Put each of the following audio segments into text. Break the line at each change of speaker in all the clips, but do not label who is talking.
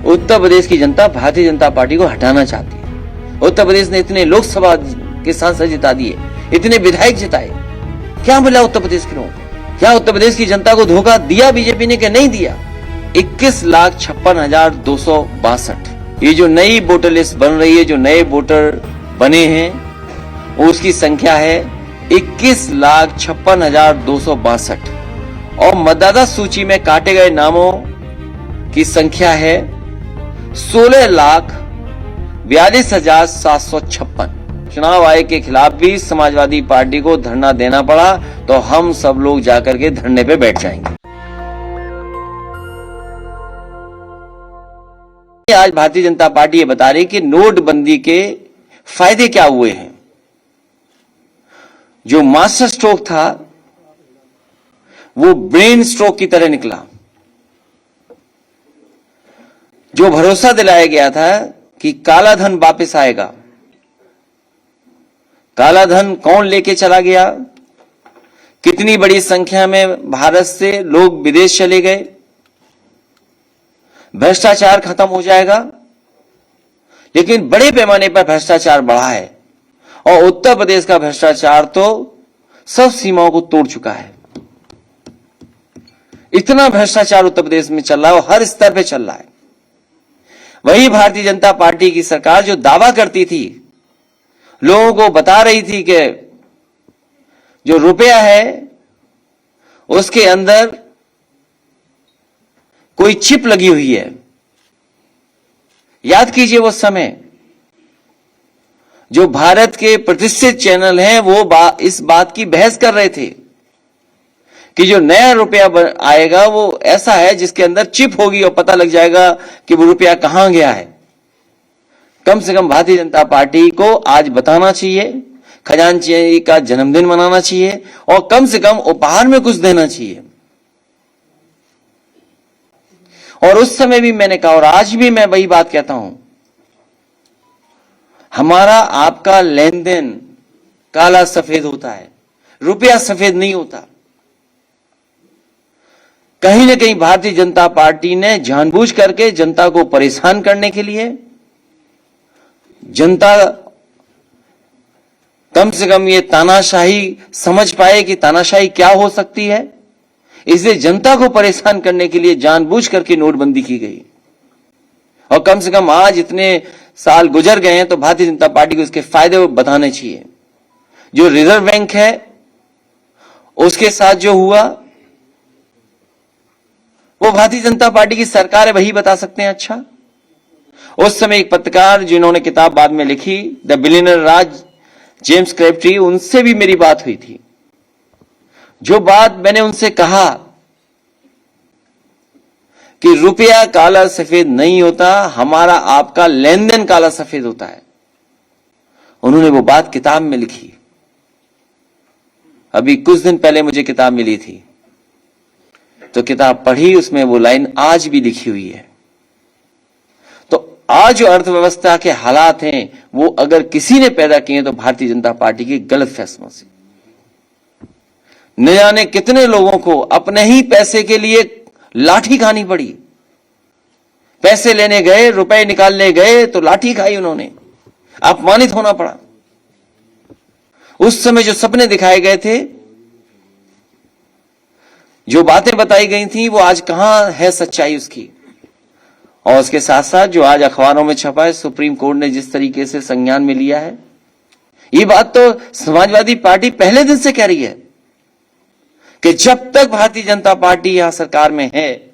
उत्तर प्रदेश की जनता भारतीय जनता पार्टी को हटाना चाहती है। उत्तर प्रदेश ने इतने लोकसभा के सांसद जिता दिए, इतने विधायक जिताए, क्या मिला उत्तर प्रदेश के लोगों को? क्या उत्तर प्रदेश की जनता को धोखा दिया बीजेपी ने कि नहीं दिया? 21,56,262 ये जो नई वोटर लिस्ट बन रही है, जो नए वोटर बने हैं, उसकी संख्या है 21,56,262 और मतदाता सूची में काटे गए नामों की संख्या है 16,42,756। चुनाव आयोग के खिलाफ भी समाजवादी पार्टी को धरना देना पड़ा तो हम सब लोग जाकर के धरने पे बैठ जाएंगे। आज भारतीय जनता पार्टी ये बता रही कि नोटबंदी के फायदे क्या हुए हैं। जो मास्टर स्ट्रोक था वो ब्रेन स्ट्रोक की तरह निकला। जो भरोसा दिलाया गया था कि काला धन वापस आएगा, काला धन कौन लेके चला गया, कितनी बड़ी संख्या में भारत से लोग विदेश चले गए, भ्रष्टाचार खत्म हो जाएगा, लेकिन बड़े पैमाने पर भ्रष्टाचार बढ़ा है और उत्तर प्रदेश का भ्रष्टाचार तो सब सीमाओं को तोड़ चुका है। इतना भ्रष्टाचार उत्तर प्रदेश में चल रहा है और हर स्तर पे चल रहा है। वही भारतीय जनता पार्टी की सरकार जो दावा करती थी, लोगों को बता रही थी कि जो रुपया है उसके अंदर कोई चिप लगी हुई है। याद कीजिए वो समय, जो भारत के प्रतिष्ठित चैनल हैं वो इस बात की बहस कर रहे थे कि जो नया रुपया आएगा वो ऐसा है जिसके अंदर चिप होगी और पता लग जाएगा कि वो रुपया कहां गया है। कम से कम भारतीय जनता पार्टी को आज बताना चाहिए, खजांची का जन्मदिन मनाना चाहिए और कम से कम उपहार में कुछ देना चाहिए। और उस समय भी मैंने कहा और आज भी मैं वही बात कहता हूं, हमारा आपका लेन देन काला सफेद होता है, रुपया सफेद नहीं होता। कहीं ना कहीं भारतीय जनता पार्टी ने जानबूझ करके जनता को परेशान करने के लिए, जनता कम से कम ये तानाशाही समझ पाए कि तानाशाही क्या हो सकती है, इसलिए जनता को परेशान करने के लिए जानबूझ करके नोटबंदी की गई। और कम से कम आज इतने साल गुजर गए हैं तो भारतीय जनता पार्टी को इसके फायदे बताने चाहिए। जो रिजर्व बैंक है उसके साथ जो हुआ वो भारतीय जनता पार्टी की सरकार है, वही बता सकते हैं। अच्छा, उस समय एक पत्रकार जिन्होंने किताब बाद में लिखी द बिलियनर राज, जेम्स क्रेप्टी, उनसे भी मेरी बात हुई थी। जो बात मैंने उनसे कहा कि रुपया काला सफेद नहीं होता, हमारा आपका लेन देन काला सफेद होता है, उन्होंने वो बात किताब में लिखी। अभी कुछ दिन पहले मुझे किताब मिली थी तो किताब पढ़ी, उसमें वो लाइन आज भी लिखी हुई है। तो आज जो अर्थव्यवस्था के हालात हैं वो अगर किसी ने पैदा किए तो भारतीय जनता पार्टी के गलत फैसलों से। न जाने कितने लोगों को अपने ही पैसे के लिए लाठी खानी पड़ी। पैसे लेने गए, रुपए निकालने गए तो लाठी खाई उन्होंने, अपमानित होना पड़ा। उस समय जो सपने दिखाए गए थे, जो बातें बताई गई थी, वो आज कहां है सच्चाई उसकी। और उसके साथ साथ जो आज अखबारों में छपा है, सुप्रीम कोर्ट ने जिस तरीके से संज्ञान में लिया है, ये बात तो समाजवादी पार्टी पहले दिन से कह रही है कि जब तक भारतीय जनता पार्टी यहां सरकार में है,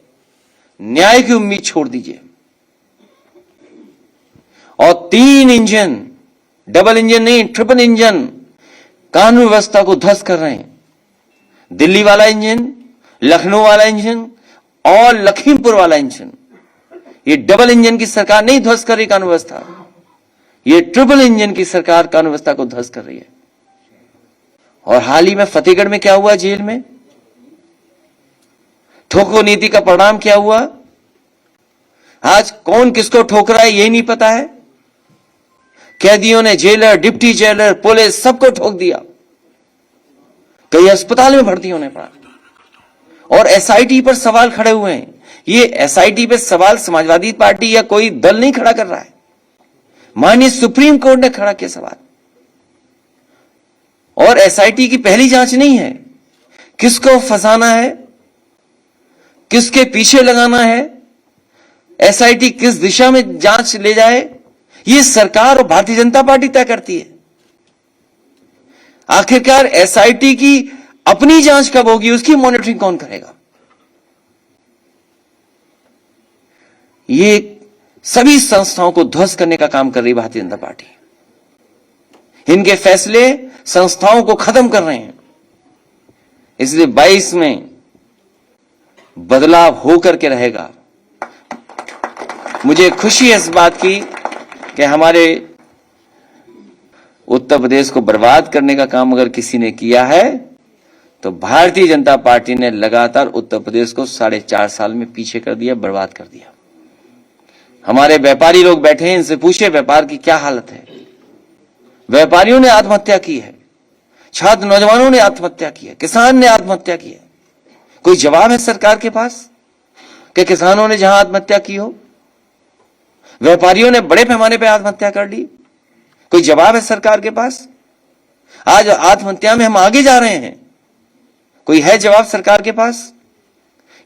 न्याय की उम्मीद छोड़ दीजिए। और 3 इंजन, डबल इंजन नहीं, ट्रिपल इंजन कानून व्यवस्था को ध्वस्त कर रहे हैं। दिल्ली वाला इंजन, लखनऊ वाला इंजन और लखीमपुर वाला इंजन, ये डबल इंजन की सरकार नहीं ध्वस्त कर रही कानून व्यवस्था, ये ट्रिपल इंजन की सरकार कानून व्यवस्था को ध्वस्त कर रही है। और हाल ही में फतेहगढ़ में क्या हुआ, जेल में ठोको नीति का परिणाम क्या हुआ। आज कौन किसको ठोक रहा है यही नहीं पता है। कैदियों ने जेलर, डिप्टी जेलर, पुलिस सबको ठोक दिया। कई अस्पताल में भर्ती होने पड़ा और एसआईटी पर सवाल खड़े हुए हैं ये एसआईटी पे सवाल समाजवादी पार्टी या कोई दल नहीं खड़ा कर रहा है, माननीय सुप्रीम कोर्ट ने खड़ा किया सवाल। और एसआईटी की पहली जांच नहीं है, किसको फंसाना है, किसके पीछे लगाना है, एसआईटी किस दिशा में जांच ले जाए, ये सरकार और भारतीय जनता पार्टी तय करती है। आखिरकार एसआईटी की अपनी जांच कब होगी, उसकी मॉनिटरिंग कौन करेगा? ये सभी संस्थाओं को ध्वस्त करने का काम कर रही भारतीय जनता पार्टी। इनके फैसले संस्थाओं को खत्म कर रहे हैं। इसलिए 22 में बदलाव होकर के रहेगा। मुझे खुशी है इस बात की कि हमारे उत्तर प्रदेश को बर्बाद करने का काम अगर किसी ने किया है तो भारतीय जनता पार्टी ने लगातार उत्तर प्रदेश को 4.5 साल में पीछे कर दिया, बर्बाद कर दिया। हमारे व्यापारी लोग बैठे हैं, इनसे पूछे व्यापार की क्या हालत है। व्यापारियों ने आत्महत्या की है, छात्र नौजवानों ने आत्महत्या की है, किसान ने आत्महत्या की है। कोई जवाब है सरकार के पास कि किसानों ने जहां आत्महत्या की हो, व्यापारियों ने बड़े पैमाने पर आत्महत्या कर ली? कोई जवाब है सरकार के पास? आज आत्महत्या में हम आगे जा रहे हैं, कोई है जवाब सरकार के पास?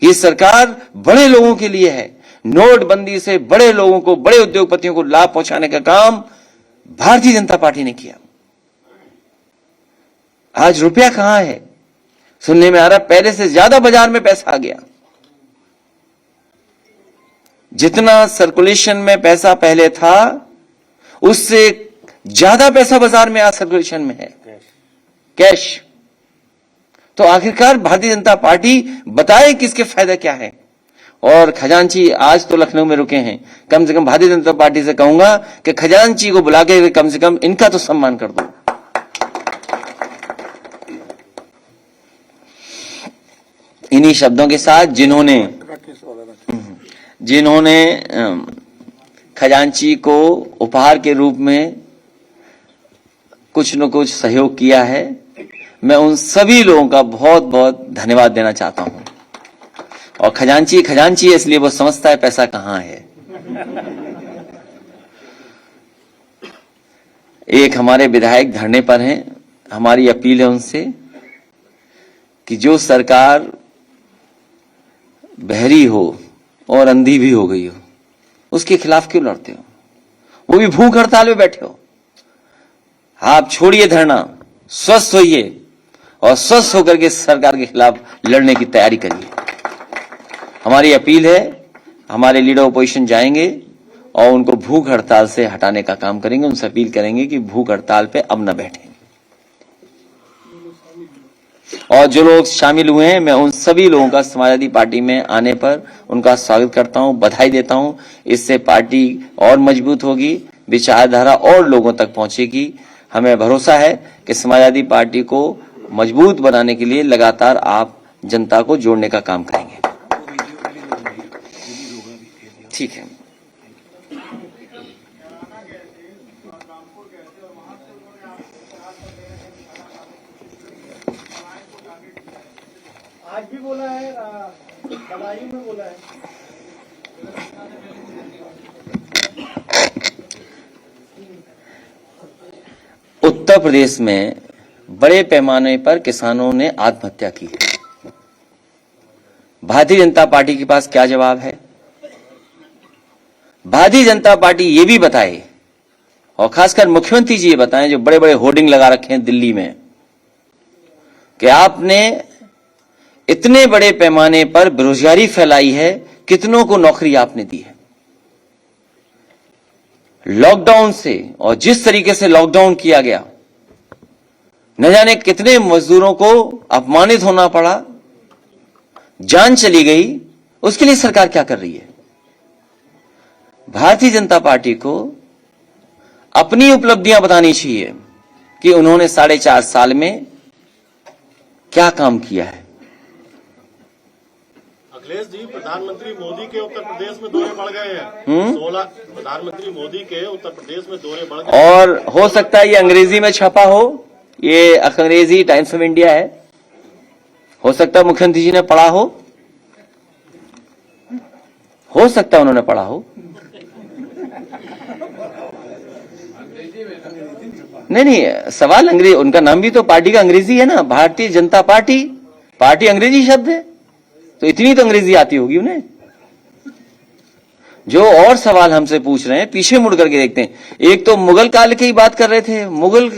ये सरकार बड़े लोगों के लिए है। नोटबंदी से बड़े लोगों को, बड़े उद्योगपतियों को लाभ पहुंचाने का काम भारतीय जनता पार्टी ने किया। आज रुपया कहां है? सुनने में आ रहा पहले से ज्यादा बाजार में पैसा आ गया। जितना सर्कुलेशन में पैसा पहले था उससे ज्यादा पैसा बाजार में आज सर्कुलेशन में है, कैश। तो आखिरकार भारतीय जनता पार्टी बताए किसके फायदा क्या है। और खजांची आज तो लखनऊ में रुके हैं, कम से कम भारतीय जनता पार्टी से कहूंगा कि खजांची को बुला के कम से कम इनका तो सम्मान कर दो। इन्हीं शब्दों के साथ जिन्होंने खजांची को उपहार के रूप में कुछ न कुछ सहयोग किया है, मैं उन सभी लोगों का बहुत बहुत धन्यवाद देना चाहता हूं। और खजांची है इसलिए वो समझता है पैसा कहां है। एक हमारे विधायक धरने पर हैं, हमारी अपील है उनसे कि जो सरकार बहरी हो और अंधी भी हो गई हो, उसके खिलाफ क्यों लड़ते हो? वो भी भूख हड़ताल में बैठे हो। आप छोड़िए धरना, स्वस्थ होइए और स्वस्थ होकर के सरकार के खिलाफ लड़ने की तैयारी करिए। हमारी अपील है, हमारे लीडर ऑपोजिशन जाएंगे और उनको भूख हड़ताल से हटाने का काम करेंगे। उनसे अपील करेंगे कि भूख हड़ताल पे अब न बैठें। और जो लोग शामिल हुए हैं, मैं उन सभी लोगों का समाजवादी पार्टी में आने पर उनका स्वागत करता हूं, बधाई देता हूं। इससे पार्टी और मजबूत होगी, विचारधारा और लोगों तक पहुंचेगी। हमें भरोसा है कि समाजवादी पार्टी को मजबूत बनाने के लिए लगातार आप जनता को जोड़ने का काम करेंगे। ठीक है।
आज भी बोला है, बदायूं में बोला है।
उत्तर प्रदेश में बड़े पैमाने पर किसानों ने आत्महत्या की है। भारतीय जनता पार्टी के पास क्या जवाब है? भारतीय जनता पार्टी ये भी बताए, और खासकर मुख्यमंत्री जी ये बताएं जो बड़े बड़े होर्डिंग लगा रखे हैं दिल्ली में, कि आपने इतने बड़े पैमाने पर बेरोजगारी फैलाई है, कितनों को नौकरी आपने दी है। लॉकडाउन से, और जिस तरीके से लॉकडाउन किया गया, न जाने कितने मजदूरों को अपमानित होना पड़ा, जान चली गई। उसके लिए सरकार क्या कर रही है? भारतीय जनता पार्टी को अपनी उपलब्धियां बतानी चाहिए कि उन्होंने 4.5 साल में क्या काम किया है।
अखिलेश जी, प्रधानमंत्री मोदी के उत्तर प्रदेश में दौरे बढ़ गए हैं। 16 प्रधानमंत्री मोदी के उत्तर प्रदेश में दौरे बढ़ गए।
और हो सकता है ये अंग्रेजी में छपा हो, ये अंग्रेजी टाइम्स ऑफ इंडिया है, हो सकता है मुख्यमंत्री जी ने पढ़ा हो। हो सकता है उन्होंने पढ़ा हो। नहीं, सवाल अंग्रेजी, उनका नाम भी तो पार्टी का अंग्रेजी है ना, भारतीय जनता पार्टी। पार्टी अंग्रेजी शब्द है, तो इतनी तो अंग्रेजी आती होगी उन्हें। जो और सवाल हमसे पूछ रहे हैं, पीछे मुड़ करके देखते हैं। एक तो मुगल काल की बात कर रहे थे, मुगल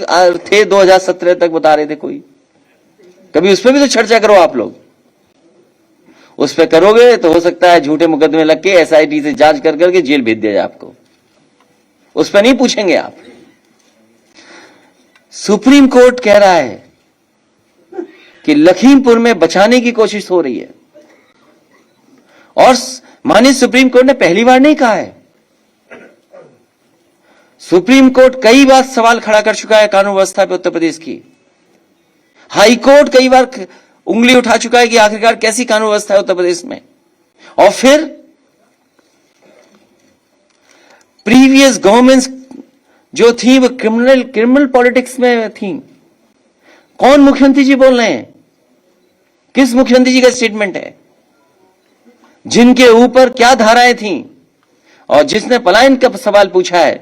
थे 2017 तक बता रहे थे कोई। कभी उस पर भी तो चर्चा करो आप लोग। उस पर करोगे तो हो सकता है झूठे मुकदमे लग के SIT से जांच कर करके जेल भेज दिया जाए आपको। उस पर नहीं पूछेंगे आप। सुप्रीम कोर्ट कह रहा है कि लखीमपुर में बचाने की कोशिश हो रही है, और माननीय सुप्रीम कोर्ट ने पहली बार नहीं कहा है। सुप्रीम कोर्ट कई बार सवाल खड़ा कर चुका है कानून व्यवस्था पे उत्तर प्रदेश की। हाई कोर्ट कई बार उंगली उठा चुका है कि आखिरकार कैसी कानून व्यवस्था है उत्तर प्रदेश में। और फिर प्रीवियस गवर्नमेंट्स जो थी वो क्रिमिनल पॉलिटिक्स में थी। कौन मुख्यमंत्री जी बोल रहे हैं? किस मुख्यमंत्री जी का स्टेटमेंट है? जिनके ऊपर क्या धाराएं थी, और जिसने पलायन का सवाल पूछा है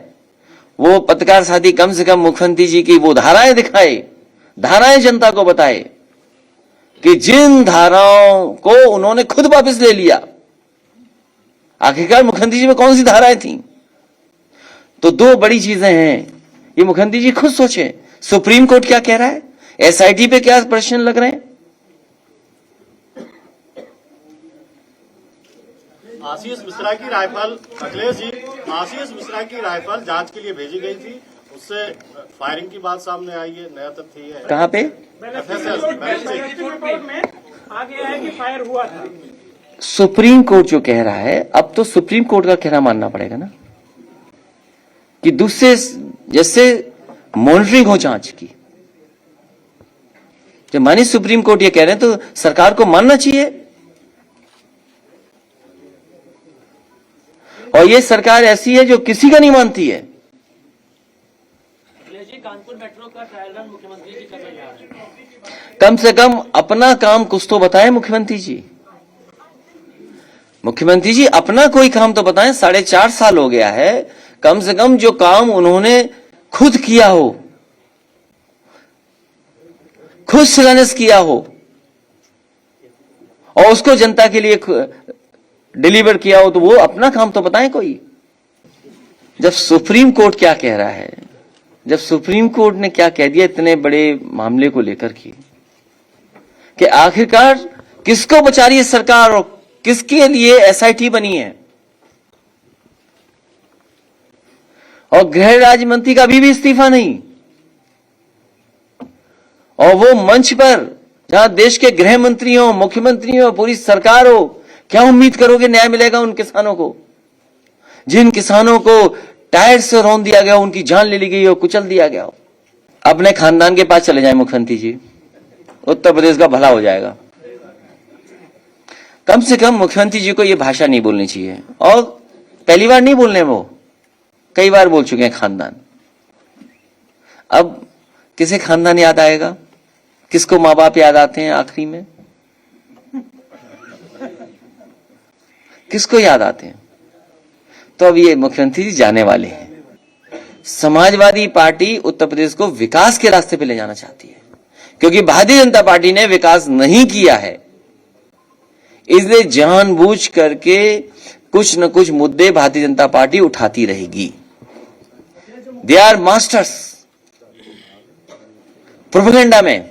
वो पत्रकार साथी कम से कम मुख्यमंत्री जी की वो धाराएं दिखाए, धाराएं जनता को बताए कि जिन धाराओं को उन्होंने खुद वापस ले लिया, आखिरकार मुख्यमंत्री जी में कौन सी धाराएं थी। तो दो बड़ी चीजें हैं, ये मुख्यमंत्री जी खुद सोचे। सुप्रीम कोर्ट क्या कह रहा है, SIT पे क्या प्रश्न लग रहे हैं।
आशीष मिश्रा की राइफल, अखिलेश जी, आशीष मिश्रा की राइफल जांच के लिए भेजी गई थी, उससे फायरिंग की बात सामने आई है। नया तथ्य है
कहां पे?
रिपोर्ट में आ गया है कि फायर हुआ था।
सुप्रीम कोर्ट जो कह रहा है, अब तो सुप्रीम कोर्ट का कहना मानना पड़ेगा ना, कि दूसरे जैसे मॉनिटरिंग हो जांच की। जब माननीय सुप्रीम कोर्ट ये कह रहे हैं तो सरकार को मानना चाहिए। और ये सरकार ऐसी है जो किसी का नहीं मानती है।
कानपुर मेट्रो का ट्रायल रन मुख्यमंत्री जी करने जा रहे हैं।
कम से कम अपना काम कुछ तो बताएं मुख्यमंत्री जी। मुख्यमंत्री जी अपना कोई काम तो बताएं। 4.5 साल हो गया है, कम से कम जो काम उन्होंने खुद किया हो, खुद शिलान्यास किया हो, और उसको जनता के लिए डिलीवर किया हो, तो वो अपना काम तो बताएं कोई। जब सुप्रीम कोर्ट क्या कह रहा है, जब सुप्रीम कोर्ट ने क्या कह दिया इतने बड़े मामले को लेकर के, कि आखिरकार किसको बचा रही है सरकार और किसके लिए SIT बनी है। और गृह राज्य मंत्री का अभी भी इस्तीफा नहीं, और वो मंच पर जहां देश के गृह मंत्री हो, मुख्यमंत्री हो, पूरी सरकार हो, क्या उम्मीद करोगे न्याय मिलेगा उन किसानों को, जिन किसानों को टायर से रौंद दिया गया, उनकी जान ले ली गई हो, कुचल दिया गया हो। अपने खानदान के पास चले जाए मुख्यमंत्री जी, उत्तर प्रदेश का भला हो जाएगा। कम से कम मुख्यमंत्री जी को यह भाषा नहीं बोलनी चाहिए। और पहली बार नहीं बोलने, वो कई बार बोल चुके हैं खानदान। अब किसे खानदान याद आएगा? किसको माँ बाप याद आते हैं आखिरी में? किसको याद आते हैं? तो अब ये मुख्यमंत्री जी जाने वाले हैं। समाजवादी पार्टी उत्तर प्रदेश को विकास के रास्ते पे ले जाना चाहती है, क्योंकि भारतीय जनता पार्टी ने विकास नहीं किया है, इसलिए जानबूझ करके कुछ न कुछ मुद्दे भारतीय जनता पार्टी उठाती रहेगी। दे आर मास्टर्स प्रोपेगेंडा में।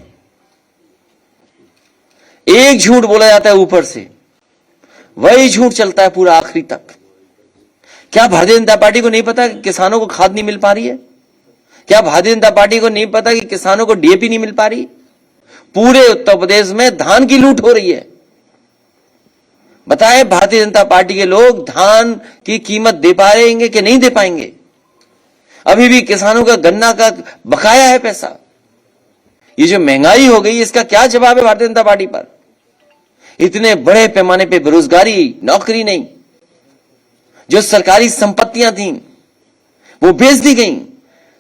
एक झूठ बोला जाता है ऊपर से, वही झूठ चलता है पूरा आखिरी तक। क्या भारतीय जनता पार्टी को नहीं पता कि किसानों को खाद नहीं मिल पा रही है? क्या भारतीय जनता पार्टी को नहीं पता कि किसानों को DAP नहीं मिल पा रही? पूरे उत्तर प्रदेश में धान की लूट हो रही है। बताए भारतीय जनता पार्टी के लोग धान की कीमत दे पा रहेंगे कि नहीं दे पाएंगे? अभी भी किसानों का गन्ना का बकाया है पैसा। ये जो महंगाई हो गई, इसका क्या जवाब है भारतीय जनता पार्टी पर? इतने बड़े पैमाने पे बेरोजगारी, नौकरी नहीं, जो सरकारी संपत्तियां थीं वो बेच दी गई।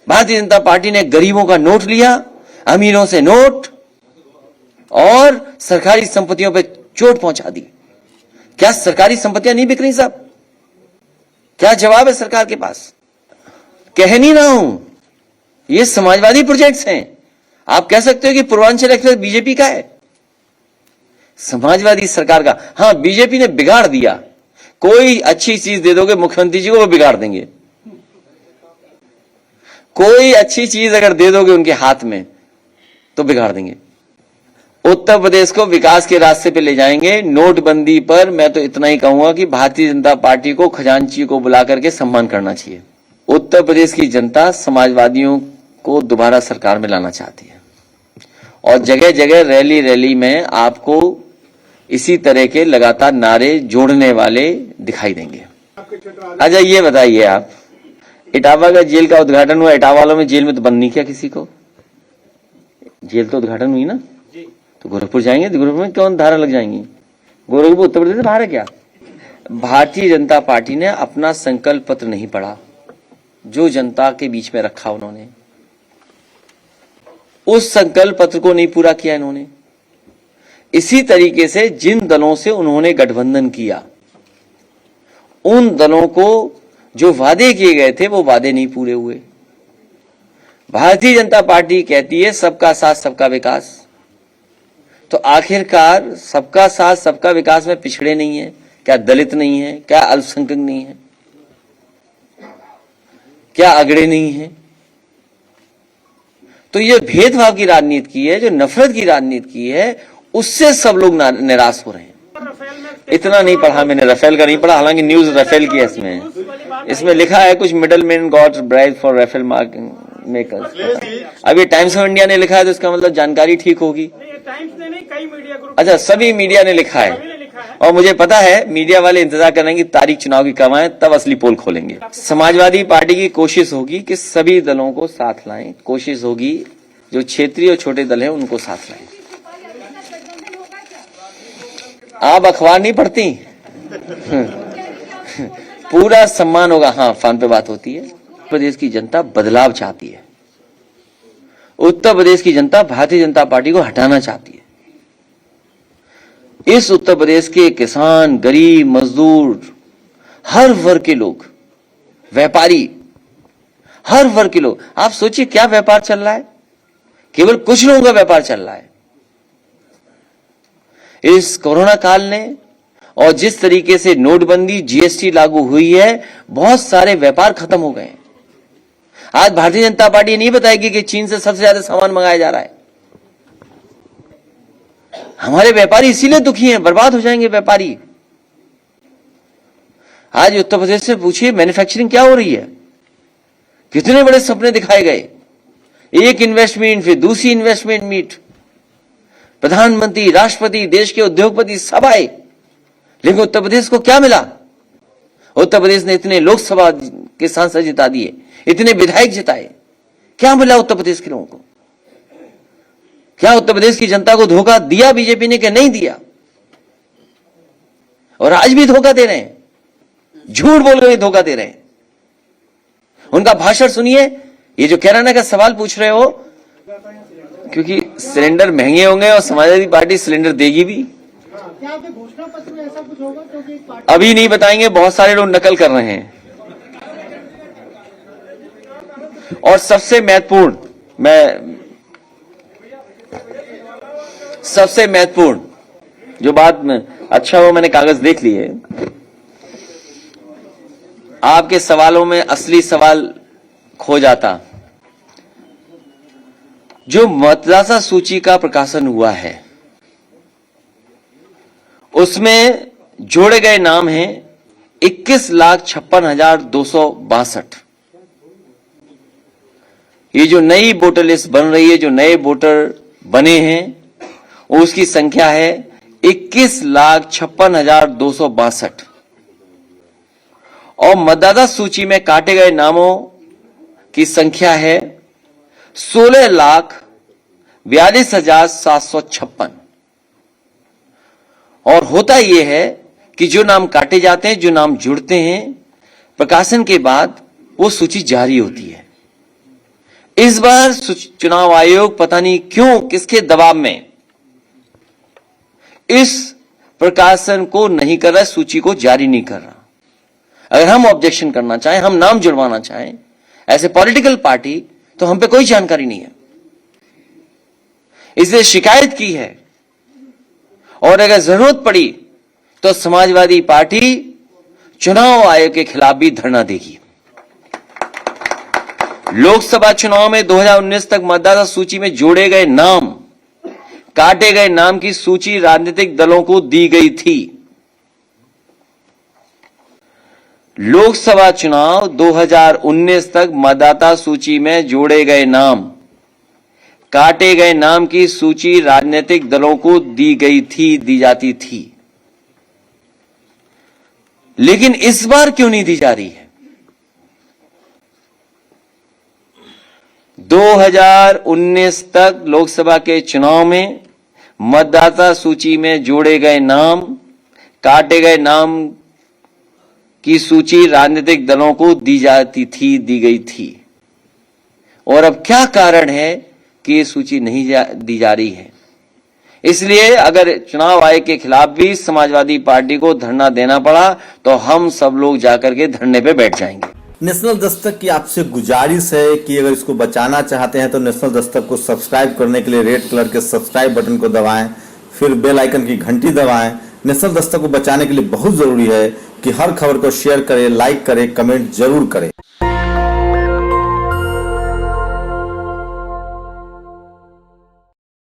भारतीय जनता पार्टी ने गरीबों का नोट लिया, अमीरों से नोट, और सरकारी संपत्तियों पे चोट पहुंचा दी। क्या सरकारी संपत्तियां नहीं बिक रही साहब? क्या जवाब है सरकार के पास? कह नहीं रहा हूं, ये समाजवादी प्रोजेक्ट्स हैं। आप कह सकते हो कि पूर्वांचल एक्सप्रेस बीजेपी का है, समाजवादी सरकार का। हां, बीजेपी ने बिगाड़ दिया। कोई अच्छी चीज दे दोगे मुख्यमंत्री जी को, वो बिगाड़ देंगे। कोई अच्छी चीज अगर दे दोगे उनके हाथ में तो बिगाड़ देंगे। उत्तर प्रदेश को विकास के रास्ते पे ले जाएंगे। नोटबंदी पर मैं तो इतना ही कहूंगा कि भारतीय जनता पार्टी को खजांची को बुला करके सम्मान करना चाहिए। उत्तर प्रदेश की जनता समाजवादियों को दोबारा सरकार में लाना चाहती है और जगह जगह रैली रैली में आपको इसी तरह के लगातार नारे जोड़ने वाले दिखाई देंगे। अच्छा, ये बताइए आप, इटावा का जेल का उद्घाटन हुआ, इटावा वालों में जेल में तो बंद नहीं किया किसी को, जेल तो उद्घाटन हुई ना, तो गोरखपुर जाएंगे तो गोरखपुर में कौन धारा लग जाएंगी? गोरखपुर उत्तर प्रदेश से बाहर है क्या? भारतीय जनता पार्टी ने अपना संकल्प पत्र नहीं पढ़ा जो जनता के बीच में रखा उन्होंने, उस संकल्प पत्र को नहीं पूरा किया इन्होंने। इसी तरीके से जिन दलों से उन्होंने गठबंधन किया, उन दलों को जो वादे किए गए थे वो वादे नहीं पूरे हुए। भारतीय जनता पार्टी कहती है सबका साथ सबका विकास, तो आखिरकार सबका साथ सबका विकास में पिछड़े नहीं है क्या? दलित नहीं है क्या? अल्पसंख्यक नहीं है क्या? अगड़े नहीं है? तो ये भेदभाव की राजनीति की है, जो नफरत की राजनीति की है, उससे सब लोग निराश हो रहे हैं। इतना नहीं पढ़ा मैंने, राफेल का नहीं पढ़ा, हालांकि न्यूज राफेल की है। इसमें लिखा है कुछ middle man got bribe for Rafale makers. अब ये टाइम्स ऑफ इंडिया ने लिखा है तो इसका मतलब जानकारी ठीक होगी। अच्छा, सभी मीडिया ने लिखा है और मुझे पता है मीडिया वाले इंतजार कर रहे हैं कि तारीख चुनाव की कब आए, तब असली पोल खोलेंगे। समाजवादी पार्टी की कोशिश होगी कि सभी दलों को साथ लाएं, कोशिश होगी जो क्षेत्रीय और छोटे दल हैं उनको साथ लाएं। आप अखबार नहीं पढ़ती? पूरा सम्मान होगा। हाँ, फोन पे बात होती है। उत्तर प्रदेश की जनता बदलाव चाहती है। उत्तर प्रदेश की जनता भारतीय जनता पार्टी को हटाना चाहती है। इस उत्तर प्रदेश के किसान, गरीब, मजदूर, हर वर्ग के लोग, व्यापारी, हर वर्ग के लोग, आप सोचिए क्या व्यापार चल रहा है। केवल कुछ लोगों का व्यापार चल रहा है। इस कोरोना काल ने और जिस तरीके से नोटबंदी, जीएसटी लागू हुई है, बहुत सारे व्यापार खत्म हो गए। आज भारतीय जनता पार्टी नहीं बताएगी कि चीन से सबसे ज्यादा सामान मंगाया जा रहा है। हमारे व्यापारी इसीलिए दुखी हैं, बर्बाद हो जाएंगे व्यापारी। आज उत्तर प्रदेश से पूछिए मैन्युफैक्चरिंग क्या हो रही है, कितने बड़े सपने दिखाए गए। एक इन्वेस्टमेंट फिर दूसरी इन्वेस्टमेंट मीट, प्रधानमंत्री, राष्ट्रपति, देश के उद्योगपति सब आए, लेकिन उत्तर प्रदेश को क्या मिला? उत्तर प्रदेश ने इतने लोकसभा के सांसद जिता दिए, इतने विधायक जिताए, क्या मिला उत्तर प्रदेश के लोगों को? क्या उत्तर प्रदेश की जनता को धोखा दिया बीजेपी ने कि नहीं दिया? और आज भी धोखा दे रहे हैं, झूठ बोल कर धोखा दे रहे हैं। उनका भाषण सुनिए। ये जो किराना का सवाल पूछ रहे हो, क्योंकि सिलेंडर महंगे होंगे और समाजवादी पार्टी सिलेंडर देगी भी।
क्या आपके घोषणा पत्र में ऐसा कुछ होगा? क्योंकि
अभी नहीं बताएंगे, बहुत सारे लोग नकल कर रहे हैं। और सबसे महत्वपूर्ण जो बात में, अच्छा वो मैंने कागज देख लिए, आपके सवालों में असली सवाल खो जाता। जो मतदाता सूची का प्रकाशन हुआ है उसमें जोड़े गए नाम हैं 21,56,262। ये जो नई वोटर लिस्ट बन रही है, जो नए वोटर बने हैं, उसकी संख्या है 21,56,262 और मतदाता सूची में काटे गए नामों की संख्या है 16,42,756। और होता यह है कि जो नाम काटे जाते हैं, जो नाम जुड़ते हैं, प्रकाशन के बाद वो सूची जारी होती है। इस बार चुनाव आयोग पता नहीं क्यों, किसके दबाव में इस प्रकाशन को नहीं कर रहा, सूची को जारी नहीं कर रहा। अगर हम ऑब्जेक्शन करना चाहें, हम नाम जुड़वाना चाहें एज ए पॉलिटिकल पार्टी, तो हम पे कोई जानकारी नहीं है। इसलिए शिकायत की है और अगर जरूरत पड़ी तो समाजवादी पार्टी चुनाव आयोग के खिलाफ भी धरना देगी। लोकसभा चुनाव में 2019 तक मतदाता सूची में जोड़े गए नाम, काटे गए नाम की सूची राजनीतिक दलों को दी गई थी। लोकसभा चुनाव 2019 तक मतदाता सूची में जोड़े गए नाम, काटे गए नाम की सूची राजनीतिक दलों को दी जाती थी। लेकिन इस बार क्यों नहीं दी जा रही है? 2019 तक लोकसभा के चुनाव में मतदाता सूची में जोड़े गए नाम, काटे गए नाम की सूची राजनीतिक दलों को दी गई थी। और अब क्या कारण है कि ये सूची नहीं दी जा रही है? इसलिए अगर चुनाव आयोग के खिलाफ भी समाजवादी पार्टी को धरना देना पड़ा तो हम सब लोग जाकर के धरने पे बैठ जाएंगे।
नेशनल दस्तक की आपसे गुजारिश है कि अगर इसको बचाना चाहते हैं तो नेशनल दस्तक को सब्सक्राइब करने के लिए रेड कलर के सब्सक्राइब बटन को दबाएं, फिर बेल आइकन की घंटी दबाएं। नेशनल दस्तक को बचाने के लिए बहुत जरूरी है कि हर खबर को शेयर करें, लाइक करें, कमेंट जरूर करें।